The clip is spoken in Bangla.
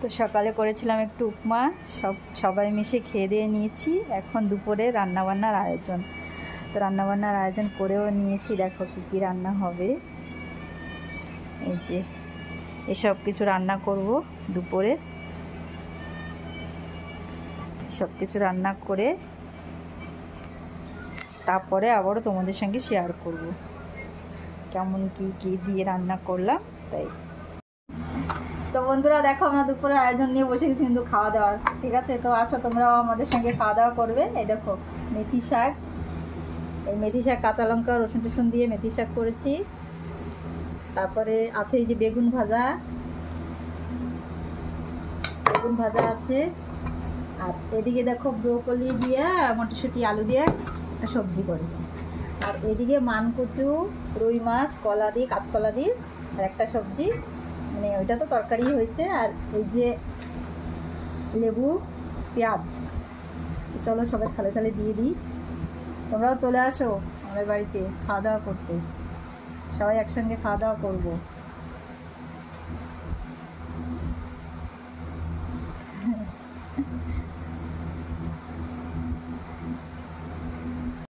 তো সকালে করেছিলাম একটু উপমা, সবাই মিশে খেয়ে দিয়ে নিয়েছি। এখন দুপুরে রান্নাবান্নার আয়োজন। তো রান্নাবান্নার আয়োজন করেও নিয়েছি। দেখো কী কী রান্না হবে। এই যে এসব কিছু রান্না করব দুপুরে। সব কিছু রান্না করে তারপরে আবারও তোমাদের সঙ্গে শেয়ার করব কেমন কি দিয়ে রান্না করলাম। তাই তো বন্ধুরা দেখো, আমরা দুপুরে আয়োজন নিয়ে বসে গেছি কিন্তু খাওয়া দাওয়ার। ঠিক আছে, তো আসো তোমরাও আমাদের সঙ্গে খাওয়া দাওয়া করবে। এই দেখো মেথি শাক, এই মেথি শাক কাঁচা লঙ্কা রসুন টসুন দিয়ে মেথি শাক করেছি। তারপরে আছে এই যে বেগুন ভাজা আছে। আর এদিকে দেখো ব্রোকলি দিয়ে মটরশুঁটি আলু দিয়ে একটা সবজি করেছি। আর এদিকে মানকচু, রুই মাছ, কলা দিয়ে, কাঁচকলা দিয়ে আর একটা সবজি, মানে ওইটা তো তরকারি হয়েছে। আর এই যে লেবু, পেঁয়াজ। চলো সবাই থালে থালে দিয়ে দিই। তোমরাও চলে আসো আমাদের বাড়িতে খাওয়া দাওয়া করতে। সবাই একসঙ্গে খাওয়া দাওয়া করবো।